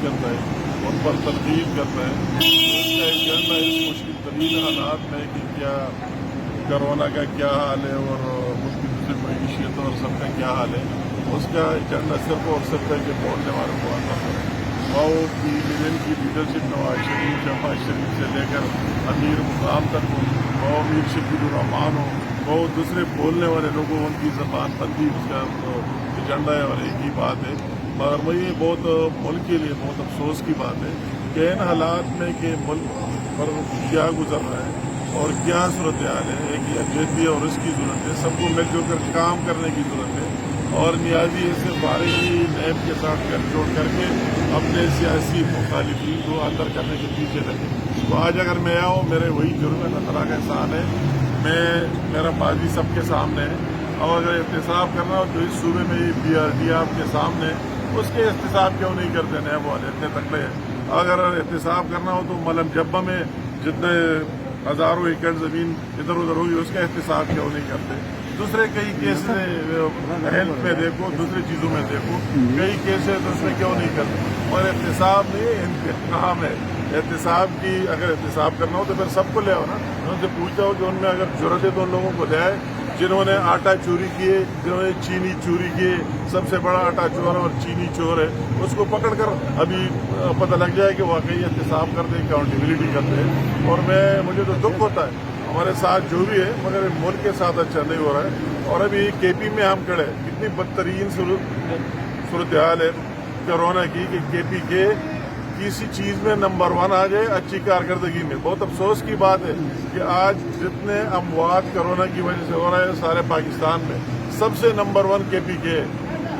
کرتا ہے, ان پر تنقید کرتا ہے. اس کا ایجنڈا اس مشکل ترین حالات میں کہ کیا کرونا کا کیا حال ہے اور ملک کی معیشت اور سب کا کیا حال ہے, اس کا ایجنڈا صرف اور صرف ہے کہ بولنے والوں کو آتا ہے. مئو کی کی لیڈرشپ نواز شریف, شہباز شریف سے لے کر امیر مقام تک ہو, مئو امیر شبیر الرحمان ہو, وہ دوسرے بولنے والے لوگوں ان کی زبان بندی اس کا ایجنڈا ہے اور ایک ہی بات ہے. مگر وہ یہ بہت ملک کے لیے بہت افسوس کی بات ہے کہ ان حالات میں کہ ملک پر کیا گزر رہا ہے اور کیا صورتحال ہے, ایک یکجہتی اور اس کی ضرورت ہے, سب کو مل جل کر کام کرنے کی ضرورت ہے اور نیازی ایسے فارغی نیب کے ساتھ گٹھ جوڑ کر کے اپنے سیاسی مخالفین کو اندر کرنے کے پیچھے لگے. تو آج اگر میں آؤں, میرے وہی جرم اللہ تعالیٰ کا احسان ہے, میرا ماضی سب کے سامنے ہے, اور اگر احتساب کرنا ہو تو اس صوبے میں یہ BRD آپ کے سامنے ہے, اس کے احتساب کیوں نہیں کرتے نیب والے, اتنے تکڑے ہیں. اگر احتساب کرنا ہو تو ملم جبہ میں جتنے ہزاروں ایکڑ زمین ادھر ادھر ہوگی اس کا احتساب کیوں نہیں کرتے. دوسرے کئی کیس ہیلتھ میں دیکھو, دوسری چیزوں میں دیکھو, کئی کیس ہے تو اس میں کیوں نہیں کرتے. اور احتساب نہیں انتقام ہے. احتساب کی اگر احتساب کرنا ہو تو پھر سب کو لے آؤ نا. ان سے پوچھتا ہو کہ ان میں اگر ضرورت ہے تو ان لوگوں کو لے آئے جنہوں نے آٹا چوری کیے, جنہوں نے چینی چوری کیے, سب سے بڑا آٹا چور اور چینی چور ہے, اس کو پکڑ کر ابھی پتہ لگ جائے کہ واقعی احتساب کرتے, اکاؤنٹیبلٹی کرتے ہیں. اور مجھے تو دکھ ہوتا ہے ہمارے ساتھ جو بھی ہے, مگر ملک کے ساتھ اچھا نہیں ہو رہا ہے. اور ابھی KP میں ہم کھڑے, کتنی بدترین صورتحال ہے کرونا کی کہ KP کے کسی چیز میں نمبر 1 آ جائے اچھی کارکردگی میں. بہت افسوس کی بات ہے کہ آج جتنے اموات کرونا کی وجہ سے ہو رہا ہے سارے پاکستان میں, سب سے نمبر 1 KP کے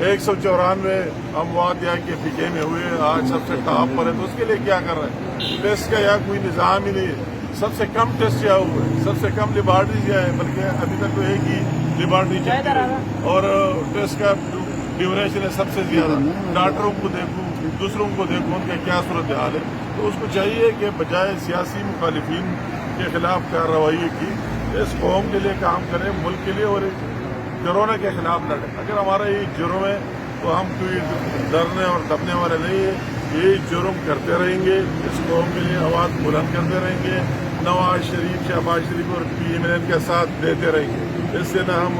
194 اموات یا KP کے میں ہوئے, آج سب سے ٹاپ پر ہے. تو اس کے لیے کیا کر رہا ہے؟ ٹیسٹ کا یا کوئی نظام ہی نہیں ہے. سب سے کم ٹیسٹ یا ہوئے, سب سے کم لیبارٹریز یا ہے, بلکہ ابھی تک تو ایک ہی لیبارٹری چلتی ہے, اور ٹیسٹ کا ڈیوریشن ہے سب سے زیادہ. ڈاکٹروں کو دیکھوں, دوسروں کو دیکھوں, ان کا کیا صورتحال ہے. تو اس کو چاہیے کہ بجائے سیاسی مخالفین کے خلاف کارروائی کی, اس قوم کے لیے کام کرے, ملک کے لیے, اور کرونا کے خلاف لڑے. اگر ہمارا یہ جرم ہے تو ہم کوئی ڈرنے اور دبنے والے نہیں ہیں. یہ جرم کرتے رہیں گے, اس قوم کے لیے آواز بلند کرتے رہیں گے, نواز شریف, شہباز شریف اور PMN کا ساتھ دیتے رہیں گے. اس سے نہ ہم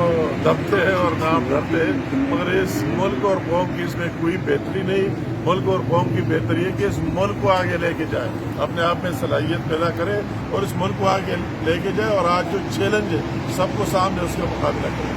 دبتے ہیں اور نہ ہم ڈرتے ہیں. مگر اس ملک اور قوم کی اس میں کوئی بہتری نہیں. ملک اور قوم کی بہتری ہے کہ اس ملک کو آگے لے کے جائے, اپنے آپ میں صلاحیت پیدا کرے اور اس ملک کو آگے لے کے جائے, اور آج جو چیلنج ہے سب کو سامنے اس کا مقابلہ کرے.